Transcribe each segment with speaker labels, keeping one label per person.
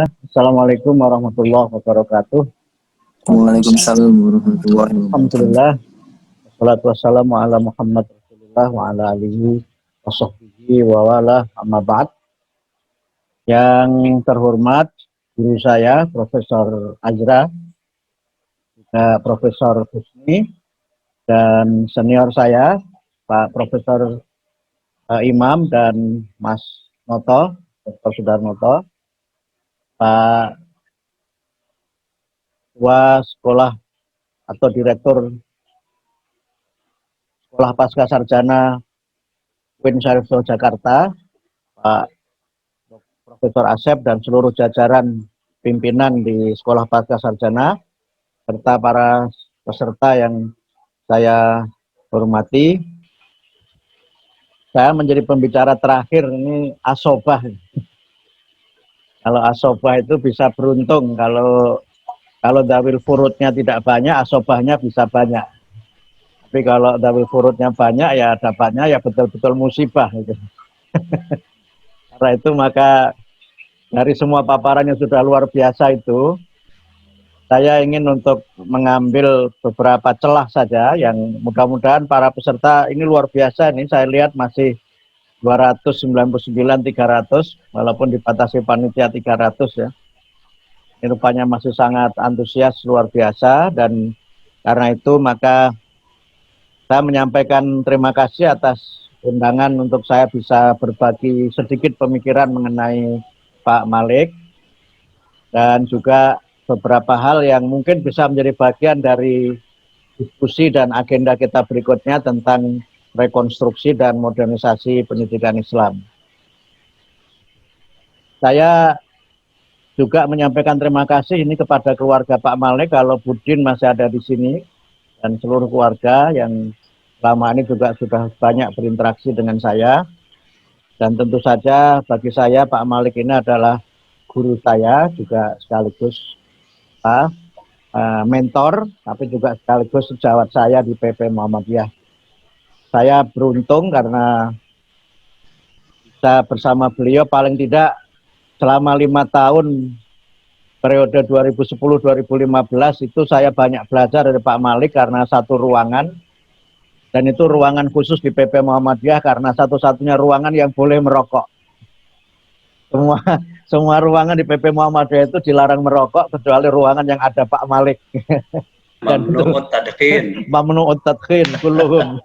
Speaker 1: Bismillah. Assalamualaikum warahmatullahi wabarakatuh.
Speaker 2: Waalaikumsalam warahmatullahi wabarakatuh.
Speaker 1: Alhamdulillah. Wassalatu wassalamu ala Muhammad Rasulullah wa ala alihi wa sahbihi wa wala amma ba'd. Yang terhormat guru saya Profesor Azra, juga Profesor Husni, dan senior saya Pak Profesor Imam dan Mas Noto, Dr. Sudarnoto, Pak Ketua Sekolah atau Direktur Sekolah Pasca Sarjana UIN Syarif Jakarta, Pak Profesor Asep dan seluruh jajaran pimpinan di Sekolah Pasca Sarjana, serta para peserta yang saya hormati. Saya menjadi pembicara terakhir ini asobah. Kalau asobah itu bisa beruntung, kalau dawil furudnya tidak banyak, asobahnya bisa banyak. Tapi kalau dawil furudnya banyak, ya dapatnya ya betul-betul musibah. Gitu. Karena itu maka dari semua paparan yang sudah luar biasa itu, saya ingin untuk mengambil beberapa celah saja yang mudah-mudahan para peserta ini luar biasa. Ini saya lihat masih 299, 300, walaupun dibatasi panitia 300 ya. Ini rupanya masih sangat antusias, luar biasa, dan karena itu maka saya menyampaikan terima kasih atas undangan untuk saya bisa berbagi sedikit pemikiran mengenai Pak Malik, dan juga beberapa hal yang mungkin bisa menjadi bagian dari diskusi dan agenda kita berikutnya tentang rekonstruksi dan modernisasi pendidikan Islam. Saya juga menyampaikan terima kasih ini kepada keluarga Pak Malik, kalau Budin masih ada di sini, dan seluruh keluarga yang selama ini juga sudah banyak berinteraksi dengan saya. Dan tentu saja bagi saya Pak Malik ini adalah guru saya, juga sekaligus mentor, tapi juga sekaligus sejawat saya di PP Muhammadiyah. Saya beruntung karena bisa bersama beliau paling tidak selama 5 tahun periode 2010-2015 itu saya banyak belajar dari Pak Malik karena satu ruangan, dan itu ruangan khusus di PP Muhammadiyah karena satu-satunya ruangan yang boleh merokok. Semua ruangan di PP Muhammadiyah itu dilarang merokok kecuali ruangan yang ada Pak Malik.
Speaker 3: Mamnu'ut tadkhin.
Speaker 1: Mamnu'ut tadkhin kulluhum.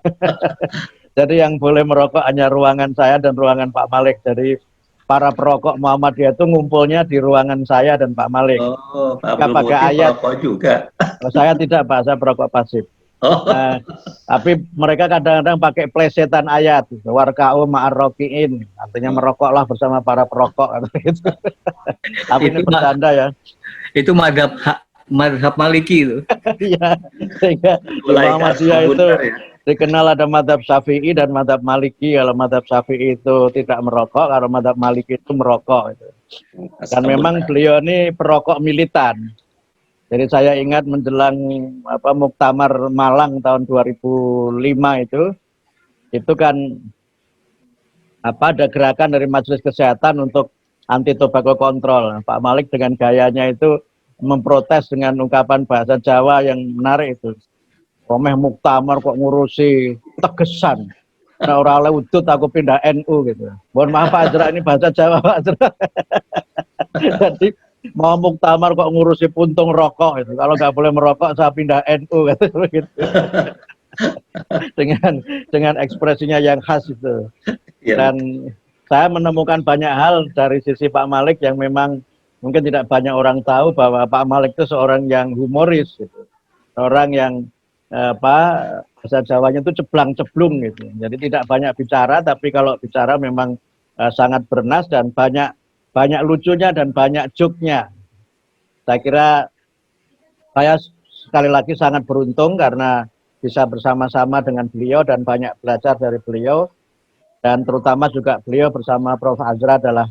Speaker 1: Jadi yang boleh merokok hanya ruangan saya dan ruangan Pak Malik. Jadi para perokok Muhammadiyah itu ngumpulnya di ruangan saya dan Pak Malik.
Speaker 3: Oh, Pak
Speaker 1: Jika pakai ayat
Speaker 3: perokok juga.
Speaker 1: Saya tidak, Pak, saya perokok pasif.
Speaker 3: Oh.
Speaker 1: Tapi mereka kadang-kadang pakai plesetan ayat, warka'u ma'arroki'in, artinya merokoklah bersama para perokok. Gitu. Tapi ini bercanda ya.
Speaker 2: Itu madhab Maliki itu.
Speaker 1: Iya, sehingga Muhammadiyah itu dikenal ada madhab Syafi'i dan madhab Maliki. Kalau madhab Syafi'i itu tidak merokok, kalau madhab Maliki itu merokok. Dan memang beliau ini perokok militan. Jadi saya ingat menjelang Muktamar Malang tahun 2005 itu kan ada gerakan dari Majelis Kesehatan untuk anti tobacco control. Pak Malik dengan gayanya itu memprotes dengan ungkapan bahasa Jawa yang menarik itu. Komeh muktamar kok ngurusi tegesan. Nah, orang leudut aku pindah NU gitu. Mohon maaf Pak Azra, ini bahasa Jawa Pak Azra. Jadi mau muktamar kok ngurusi puntung rokok itu. Kalau nggak boleh merokok saya pindah NU gitu. dengan ekspresinya yang khas itu. Dan saya menemukan banyak hal dari sisi Pak Malik yang memang mungkin tidak banyak orang tahu, bahwa Pak Malik itu seorang yang humoris gitu. Orang yang bahasa Jawanya itu ceblang-ceblung gitu. Jadi tidak banyak bicara, tapi kalau bicara memang sangat bernas dan banyak lucunya dan banyak joke-nya. Saya kira saya sekali lagi sangat beruntung karena bisa bersama-sama dengan beliau dan banyak belajar dari beliau. Dan terutama juga beliau bersama Prof. Azra adalah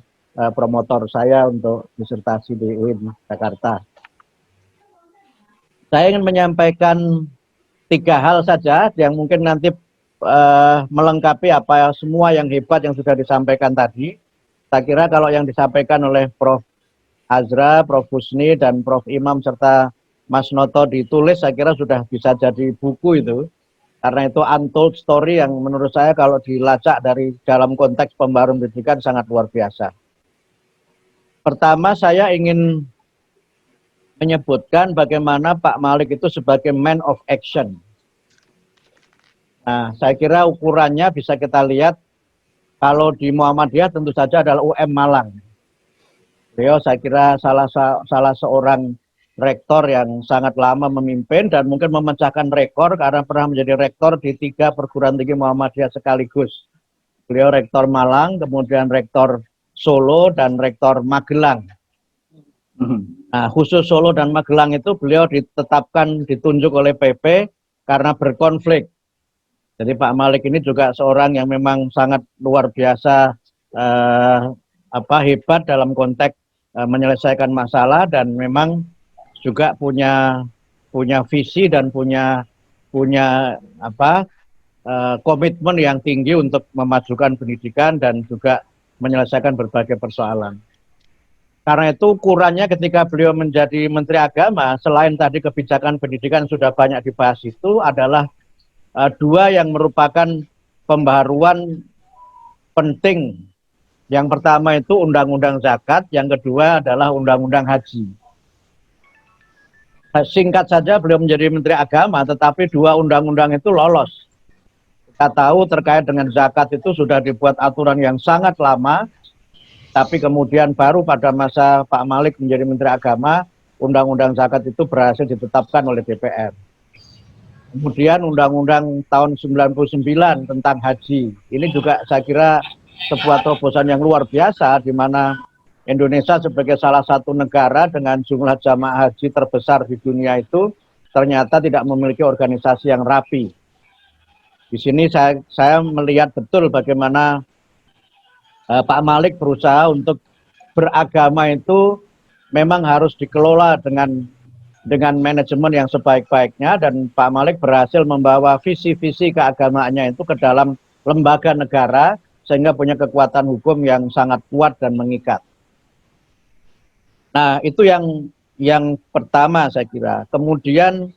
Speaker 1: promotor saya untuk disertasi di UIN Jakarta. Saya ingin menyampaikan 3 hal saja yang mungkin nanti melengkapi apa semua yang hebat yang sudah disampaikan tadi. Saya kira kalau yang disampaikan oleh Prof. Azra, Prof. Husni, dan Prof. Imam, serta Mas Noto ditulis, saya kira sudah bisa jadi buku itu. Karena itu untold story yang menurut saya kalau dilacak dari dalam konteks pembaruan pendidikan sangat luar biasa. Pertama, saya ingin menyebutkan bagaimana Pak Malik itu sebagai man of action. Nah, saya kira ukurannya bisa kita lihat kalau di Muhammadiyah tentu saja adalah UM Malang. Beliau saya kira salah seorang rektor yang sangat lama memimpin dan mungkin memecahkan rekor karena pernah menjadi rektor di 3 perguruan tinggi Muhammadiyah sekaligus. Beliau rektor Malang, kemudian rektor Solo, dan rektor Magelang. Nah, khusus Solo dan Magelang itu beliau ditunjuk oleh PP karena berkonflik. Jadi Pak Malik ini juga seorang yang memang sangat luar biasa hebat dalam konteks menyelesaikan masalah dan memang juga punya visi dan punya komitmen yang tinggi untuk memajukan pendidikan dan juga menyelesaikan berbagai persoalan. Karena itu ukurannya ketika beliau menjadi Menteri Agama, selain tadi kebijakan pendidikan sudah banyak dibahas itu adalah 2 yang merupakan pembaharuan penting. Yang pertama itu Undang-Undang Zakat, yang kedua adalah Undang-Undang Haji. Singkat saja beliau menjadi Menteri Agama, tetapi 2 undang-undang itu lolos. Kita tahu terkait dengan zakat itu sudah dibuat aturan yang sangat lama, tapi kemudian baru pada masa Pak Malik menjadi Menteri Agama, Undang-Undang Zakat itu berhasil ditetapkan oleh DPR. Kemudian Undang-Undang tahun 99 tentang haji. Ini juga saya kira sebuah terobosan yang luar biasa di mana Indonesia sebagai salah satu negara dengan jumlah jamaah haji terbesar di dunia itu ternyata tidak memiliki organisasi yang rapi. Di sini saya melihat betul bagaimana Pak Malik berusaha untuk beragama itu memang harus dikelola dengan manajemen yang sebaik-baiknya, dan Pak Malik berhasil membawa visi-visi keagamaannya itu ke dalam lembaga negara sehingga punya kekuatan hukum yang sangat kuat dan mengikat. Nah, itu yang pertama saya kira. Kemudian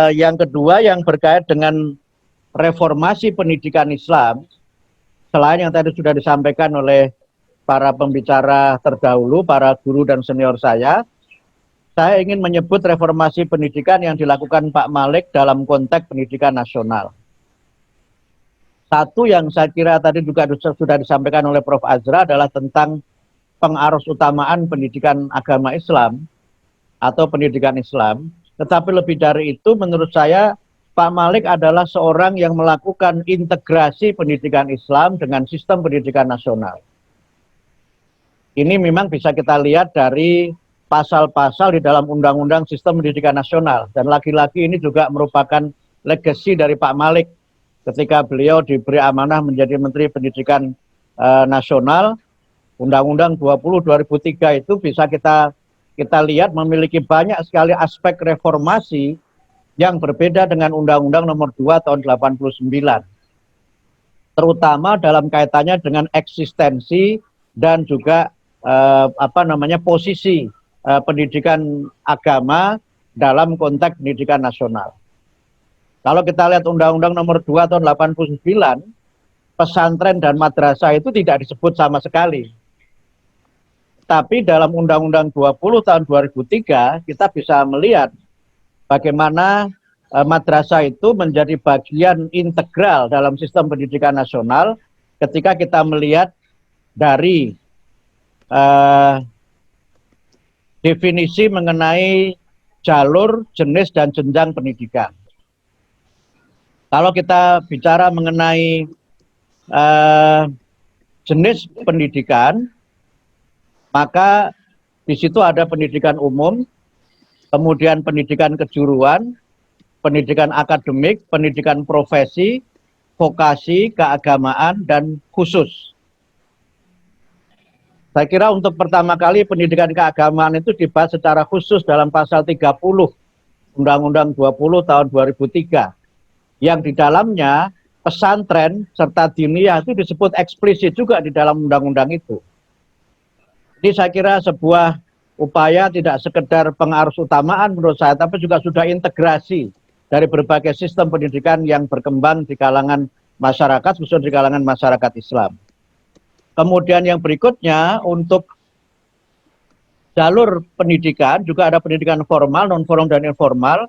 Speaker 1: yang kedua yang berkait dengan reformasi pendidikan Islam, selain yang tadi sudah disampaikan oleh para pembicara terdahulu, para guru dan senior saya ingin menyebut reformasi pendidikan yang dilakukan Pak Malik dalam konteks pendidikan nasional. Satu yang saya kira tadi juga sudah disampaikan oleh Prof. Azra adalah tentang pengarus utamaan pendidikan agama Islam atau pendidikan Islam. Tetapi lebih dari itu menurut saya Pak Malik adalah seorang yang melakukan integrasi pendidikan Islam dengan sistem pendidikan nasional. Ini memang bisa kita lihat dari pasal-pasal di dalam Undang-Undang Sistem Pendidikan Nasional. Dan lagi-lagi ini juga merupakan legasi dari Pak Malik ketika beliau diberi amanah menjadi Menteri Pendidikan Nasional. Undang-Undang 20/2003 itu bisa kita lihat memiliki banyak sekali aspek reformasi yang berbeda dengan Undang-Undang Nomor 2 tahun 89. Terutama dalam kaitannya dengan eksistensi dan juga posisi pendidikan agama dalam konteks pendidikan nasional. Kalau kita lihat Undang-Undang Nomor 2 tahun 89, pesantren dan madrasah itu tidak disebut sama sekali. Tapi dalam Undang-Undang 20 tahun 2003, kita bisa melihat bagaimana madrasah itu menjadi bagian integral dalam sistem pendidikan nasional ketika kita melihat dari definisi mengenai jalur, jenis, dan jenjang pendidikan. Kalau kita bicara mengenai jenis pendidikan, maka di situ ada pendidikan umum, kemudian pendidikan kejuruan, pendidikan akademik, pendidikan profesi, vokasi, keagamaan, dan khusus. Saya kira untuk pertama kali pendidikan keagamaan itu dibahas secara khusus dalam pasal 30 Undang-Undang 20 tahun 2003. Yang di dalamnya pesantren serta diniyah itu disebut eksplisit juga di dalam undang-undang itu. Jadi Ini saya kira sebuah upaya tidak sekedar pengarus utamaan menurut saya, tapi juga sudah integrasi dari berbagai sistem pendidikan yang berkembang di kalangan masyarakat, khususnya di kalangan masyarakat Islam. Kemudian yang berikutnya untuk jalur pendidikan, juga ada pendidikan formal, non-formal, dan informal.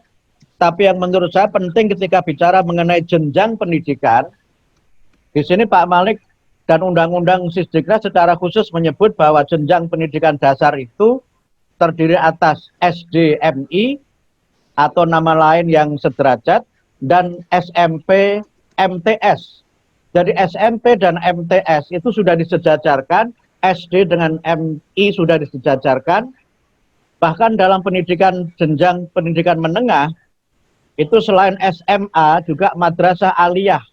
Speaker 1: Tapi yang menurut saya penting ketika bicara mengenai jenjang pendidikan, di sini Pak Malik dan Undang-Undang Sisdiknas secara khusus menyebut bahwa jenjang pendidikan dasar itu terdiri atas SD MI atau nama lain yang sederajat dan SMP MTS. Jadi SMP dan MTS itu sudah disejajarkan, SD dengan MI sudah disejajarkan. Bahkan dalam pendidikan jenjang pendidikan menengah itu selain SMA juga madrasah aliyah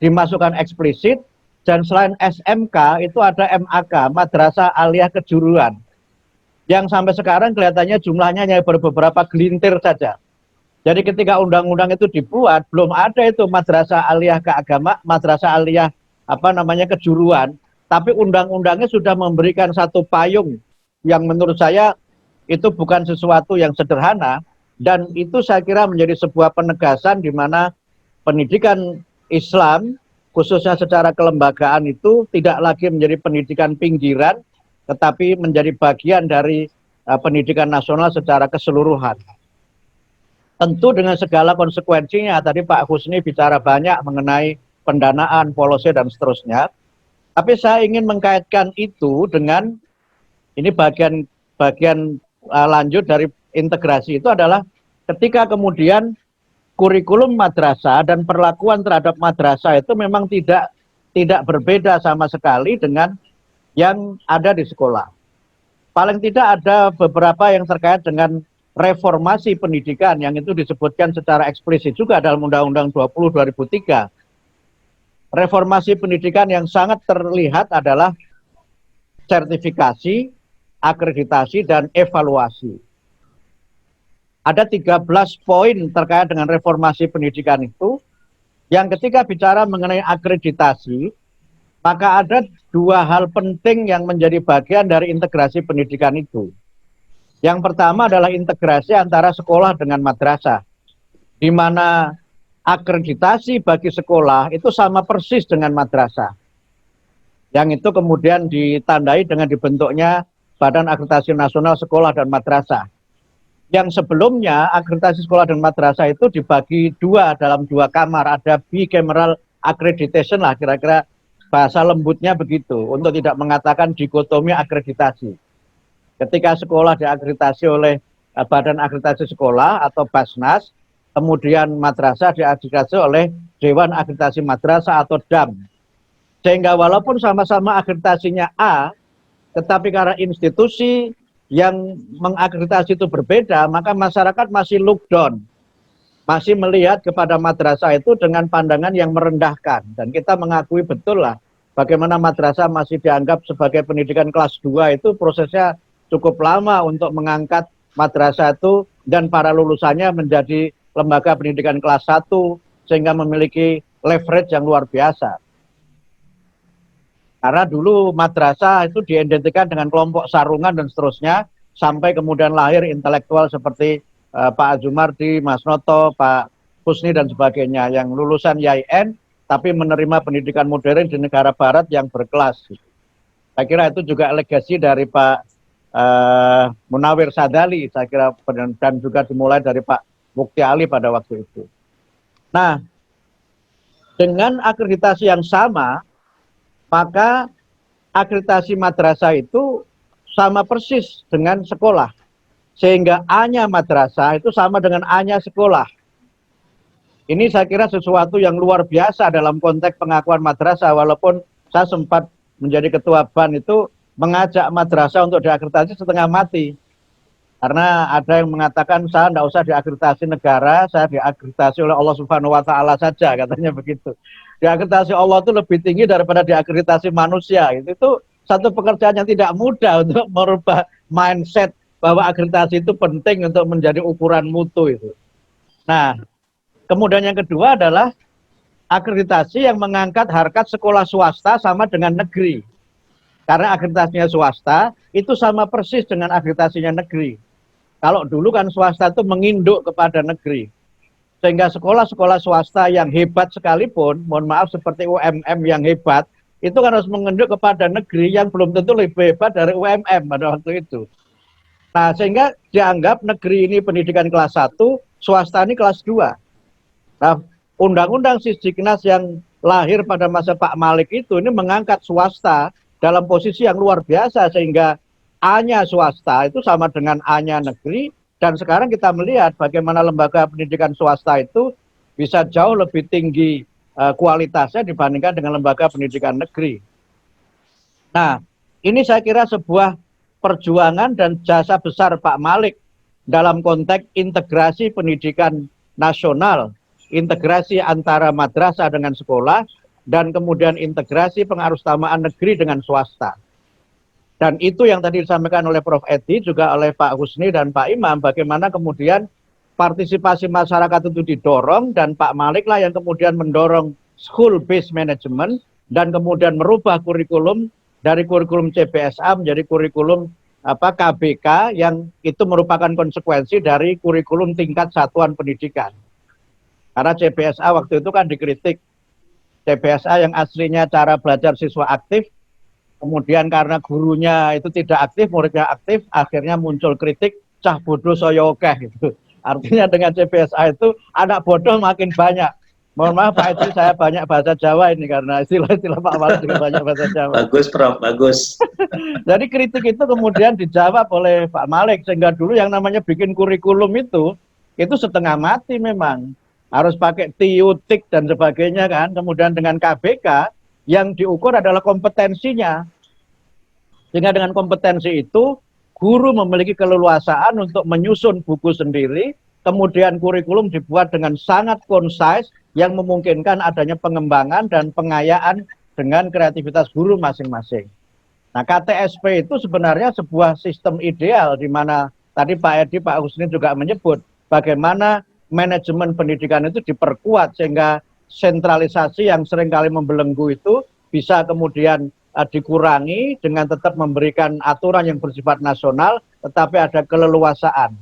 Speaker 1: dimasukkan eksplisit. Dan selain SMK itu ada MAK, Madrasah Aliyah Kejuruan. Yang sampai sekarang kelihatannya jumlahnya hanya beberapa gelintir saja. Jadi ketika undang-undang itu dibuat, belum ada itu Madrasah Aliyah Keagama, Madrasah Aliyah Kejuruan. Tapi undang-undangnya sudah memberikan satu payung yang menurut saya itu bukan sesuatu yang sederhana. Dan itu saya kira menjadi sebuah penegasan di mana pendidikan Islam khususnya secara kelembagaan itu tidak lagi menjadi pendidikan pinggiran, tetapi menjadi bagian dari pendidikan nasional secara keseluruhan. Tentu dengan segala konsekuensinya, tadi Pak Husni bicara banyak mengenai pendanaan, policy, dan seterusnya. Tapi saya ingin mengkaitkan itu dengan, ini bagian lanjut dari integrasi itu adalah ketika kemudian kurikulum madrasah dan perlakuan terhadap madrasah itu memang tidak berbeda sama sekali dengan yang ada di sekolah. Paling tidak ada beberapa yang terkait dengan reformasi pendidikan yang itu disebutkan secara eksplisit juga dalam Undang-Undang 20/2003. Reformasi pendidikan yang sangat terlihat adalah sertifikasi, akreditasi, dan evaluasi. Ada 13 poin terkait dengan reformasi pendidikan itu, yang ketika bicara mengenai akreditasi, maka ada dua hal penting yang menjadi bagian dari integrasi pendidikan itu. Yang pertama adalah integrasi antara sekolah dengan madrasah, di mana akreditasi bagi sekolah itu sama persis dengan madrasah. Yang itu kemudian ditandai dengan dibentuknya Badan Akreditasi Nasional Sekolah dan Madrasah. Yang sebelumnya akreditasi sekolah dan madrasah itu dibagi dua dalam dua kamar, ada bicameral accreditation lah, kira-kira bahasa lembutnya begitu, untuk tidak mengatakan dikotomi akreditasi. Ketika sekolah diakreditasi oleh Badan Akreditasi Sekolah atau Basnas, kemudian madrasah diakreditasi oleh Dewan Akreditasi Madrasah atau DAM. Sehingga walaupun sama-sama akreditasinya A, tetapi karena institusi yang mengakreditasi itu berbeda, maka masyarakat masih look down, masih melihat kepada madrasah itu dengan pandangan yang merendahkan. Dan kita mengakui betul lah bagaimana madrasah masih dianggap sebagai pendidikan kelas 2 itu prosesnya cukup lama untuk mengangkat madrasah itu dan para lulusannya menjadi lembaga pendidikan kelas 1 sehingga memiliki leverage yang luar biasa. Karena dulu madrasah itu diidentikan dengan kelompok sarungan dan seterusnya, sampai kemudian lahir intelektual seperti Pak Azumardi, Mas Noto, Pak Husni dan sebagainya, yang lulusan YIN tapi menerima pendidikan modern di negara barat yang berkelas. Saya kira itu juga legasi dari Pak Munawir Sadali, saya kira, dan juga dimulai dari Pak Mukti Ali pada waktu itu. Nah, dengan akreditasi yang sama, maka akreditasi madrasah itu sama persis dengan sekolah. Sehingga A-nya madrasah itu sama dengan A-nya sekolah. Ini saya kira sesuatu yang luar biasa dalam konteks pengakuan madrasah, walaupun saya sempat menjadi ketua BAN itu mengajak madrasah untuk diakreditasi setengah mati. Karena ada yang mengatakan saya tidak usah diakreditasi negara, saya diakreditasi oleh Allah Subhanahu wa Ta'ala saja, katanya begitu. Diakreditasi Allah itu lebih tinggi daripada diakreditasi manusia. Itu satu pekerjaan yang tidak mudah untuk merubah mindset bahwa akreditasi itu penting untuk menjadi ukuran mutu itu. Nah, kemudian yang kedua adalah akreditasi yang mengangkat harkat sekolah swasta sama dengan negeri. Karena akreditasinya swasta itu sama persis dengan akreditasinya negeri. Kalau dulu kan swasta itu menginduk kepada negeri. Sehingga sekolah-sekolah swasta yang hebat sekalipun, mohon maaf seperti UMM yang hebat, itu kan harus menginduk kepada negeri yang belum tentu lebih hebat dari UMM pada waktu itu. Nah, sehingga dianggap negeri ini pendidikan kelas 1, swasta ini kelas 2. Nah, Undang-Undang Sisdiknas yang lahir pada masa Pak Malik itu ini mengangkat swasta dalam posisi yang luar biasa, sehingga A-nya swasta itu sama dengan A-nya negeri. Dan sekarang kita melihat bagaimana lembaga pendidikan swasta itu bisa jauh lebih tinggi kualitasnya dibandingkan dengan lembaga pendidikan negeri. Nah, ini saya kira sebuah perjuangan dan jasa besar Pak Malik dalam konteks integrasi pendidikan nasional, integrasi antara madrasah dengan sekolah, dan kemudian integrasi pengarusutamaan negeri dengan swasta. Dan itu yang tadi disampaikan oleh Prof. Edi, juga oleh Pak Husni dan Pak Imam, bagaimana kemudian partisipasi masyarakat itu didorong, dan Pak Malik lah yang kemudian mendorong school based management, dan kemudian merubah kurikulum dari kurikulum CBSA menjadi kurikulum KBK, yang itu merupakan konsekuensi dari kurikulum tingkat satuan pendidikan. Karena CBSA waktu itu kan dikritik, CBSA yang aslinya cara belajar siswa aktif, kemudian karena gurunya itu tidak aktif, muridnya aktif, akhirnya muncul kritik, cah bodoh saya okeh gitu. Artinya dengan CBSA itu anak bodoh makin banyak. Mohon maaf Pak Edi, saya banyak bahasa Jawa ini karena istilah-istilah Pak Malik juga banyak bahasa Jawa.
Speaker 3: Bagus Prof, bagus.
Speaker 1: Jadi kritik itu kemudian dijawab oleh Pak Malik, sehingga dulu yang namanya bikin kurikulum itu setengah mati memang. Harus pakai TIUTIK dan sebagainya kan. Kemudian dengan KBK, yang diukur adalah kompetensinya. Sehingga dengan kompetensi itu, guru memiliki keleluasaan untuk menyusun buku sendiri, kemudian kurikulum dibuat dengan sangat concise, yang memungkinkan adanya pengembangan dan pengayaan dengan kreativitas guru masing-masing. Nah, KTSP itu sebenarnya sebuah sistem ideal, di mana tadi Pak Edi, Pak Husni juga menyebut, bagaimana manajemen pendidikan itu diperkuat, sehingga sentralisasi yang seringkali membelenggu itu bisa kemudian dikurangi dengan tetap memberikan aturan yang bersifat nasional, tetapi ada keleluasaan.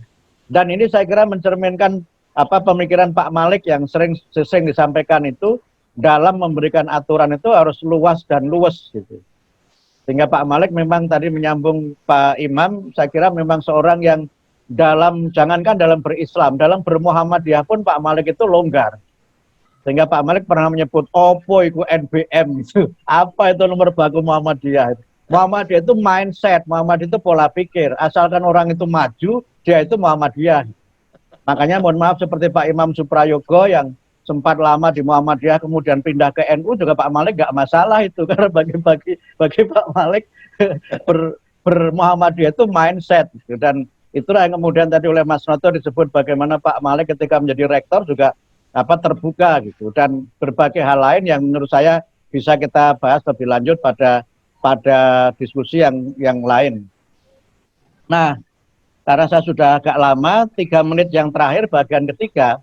Speaker 1: Dan ini saya kira mencerminkan pemikiran Pak Malik yang sering disampaikan itu, dalam memberikan aturan itu harus luas dan luwes gitu. Sehingga Pak Malik memang tadi menyambung Pak Imam, saya kira memang seorang yang jangankan dalam berislam, dalam bermuhammadiyah pun Pak Malik itu longgar. Sehingga Pak Malik pernah menyebut, opo itu NBM itu. Apa itu nomor baku Muhammadiyah? Muhammadiyah itu mindset, Muhammadiyah itu pola pikir. Asalkan orang itu maju, dia itu Muhammadiyah. Makanya mohon maaf seperti Pak Imam Suprayogo yang sempat lama di Muhammadiyah kemudian pindah ke NU, juga Pak Malik nggak masalah itu. Karena bagi Pak Malik bermuhammadiyah itu mindset. Gitu. Dan itulah yang kemudian tadi oleh Mas Noto disebut bagaimana Pak Malik ketika menjadi rektor juga terbuka gitu, dan berbagai hal lain yang menurut saya bisa kita bahas lebih lanjut pada diskusi yang lain. Nah, karena saya sudah agak lama, 3 menit yang terakhir bagian ketiga,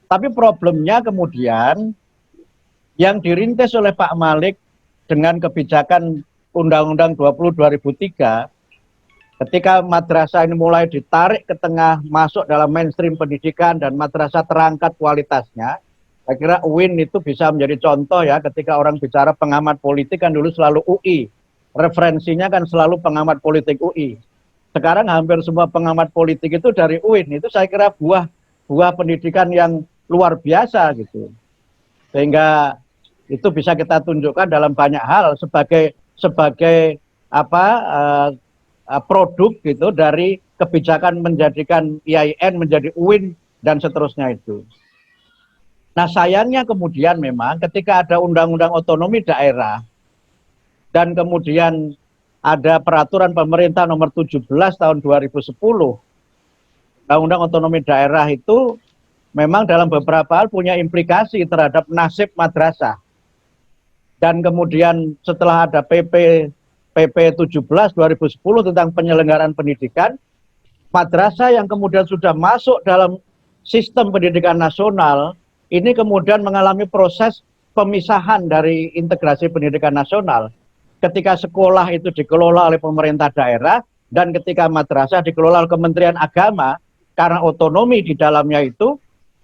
Speaker 1: tapi problemnya kemudian yang dirintis oleh Pak Malik dengan kebijakan Undang-Undang 20 2003, ketika madrasah ini mulai ditarik ke tengah, masuk dalam mainstream pendidikan, dan madrasah terangkat kualitasnya, saya kira UIN itu bisa menjadi contoh ya, ketika orang bicara pengamat politik kan dulu selalu UI, referensinya kan selalu pengamat politik UI. Sekarang hampir semua pengamat politik itu dari UIN, itu saya kira buah pendidikan yang luar biasa gitu. Sehingga itu bisa kita tunjukkan dalam banyak hal sebagai produk gitu dari kebijakan menjadikan IAIN menjadi UIN dan seterusnya itu. Nah, sayangnya kemudian memang ketika ada undang-undang otonomi daerah dan kemudian ada peraturan pemerintah nomor 17 tahun 2010, undang-undang otonomi daerah itu memang dalam beberapa hal punya implikasi terhadap nasib madrasah. Dan kemudian setelah ada PP 17 2010 tentang penyelenggaraan pendidikan, madrasah yang kemudian sudah masuk dalam sistem pendidikan nasional, ini kemudian mengalami proses pemisahan dari integrasi pendidikan nasional. ketika sekolah itu dikelola oleh pemerintah daerah dan ketika madrasah dikelola oleh Kementerian Agama, karena otonomi di dalamnya itu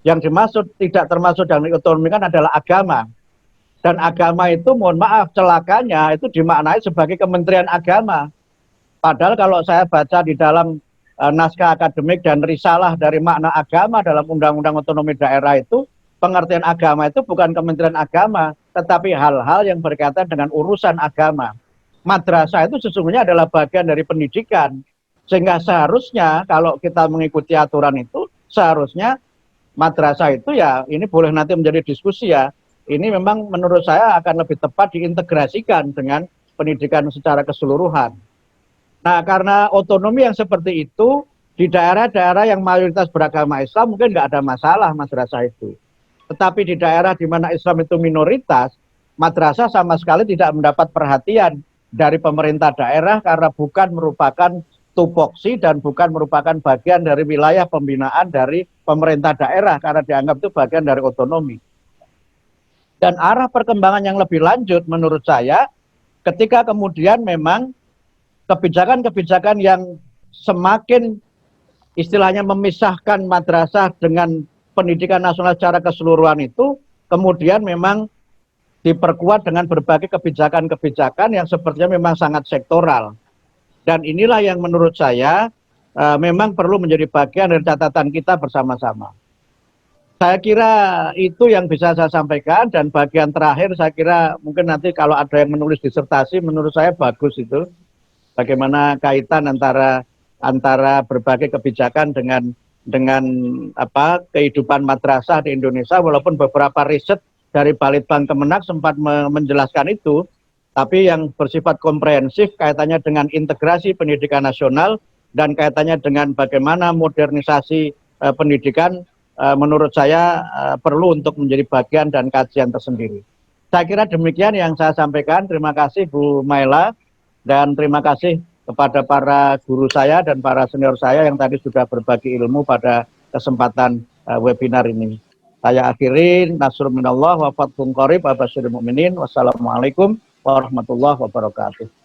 Speaker 1: yang dimaksud tidak termasuk dalam otonomi kan adalah agama. Dan agama itu mohon maaf celakanya itu dimaknai sebagai Kementerian Agama. Padahal kalau saya baca di dalam naskah akademik dan risalah dari makna agama dalam Undang-Undang Otonomi Daerah itu, pengertian agama itu bukan Kementerian Agama, tetapi hal-hal yang berkaitan dengan urusan agama. Madrasah itu sesungguhnya adalah bagian dari pendidikan. Sehingga seharusnya kalau kita mengikuti aturan itu, seharusnya madrasah itu ya, ini boleh nanti menjadi diskusi ya, ini memang menurut saya akan lebih tepat diintegrasikan dengan pendidikan secara keseluruhan. Nah, karena otonomi yang seperti itu, di daerah-daerah yang mayoritas beragama Islam mungkin nggak ada masalah madrasah itu. Tetapi di daerah di mana Islam itu minoritas, madrasah sama sekali tidak mendapat perhatian dari pemerintah daerah karena bukan merupakan tupoksi dan bukan merupakan bagian dari wilayah pembinaan dari pemerintah daerah karena dianggap itu bagian dari otonomi. Dan arah perkembangan yang lebih lanjut menurut saya ketika kemudian memang kebijakan-kebijakan yang semakin istilahnya memisahkan madrasah dengan pendidikan nasional secara keseluruhan itu kemudian memang diperkuat dengan berbagai kebijakan-kebijakan yang sepertinya memang sangat sektoral. Dan inilah yang menurut saya memang perlu menjadi bagian dari catatan kita bersama-sama. Saya kira itu yang bisa saya sampaikan dan bagian terakhir saya kira mungkin nanti kalau ada yang menulis disertasi menurut saya bagus itu. Bagaimana kaitan antara berbagai kebijakan dengan kehidupan madrasah di Indonesia, walaupun beberapa riset dari Balitbang Kemenak sempat menjelaskan itu, tapi yang bersifat komprehensif kaitannya dengan integrasi pendidikan nasional dan kaitannya dengan bagaimana modernisasi pendidikan menurut saya perlu untuk menjadi bagian dan kajian tersendiri. Saya kira demikian yang saya sampaikan. Terima kasih Bu Maela dan terima kasih kepada para guru saya dan para senior saya yang tadi sudah berbagi ilmu pada kesempatan webinar ini. Saya akhiri, nasrul minallah wa fathun qarib wa basyiril mu'minin. Wassalamualaikum warahmatullahi wabarakatuh.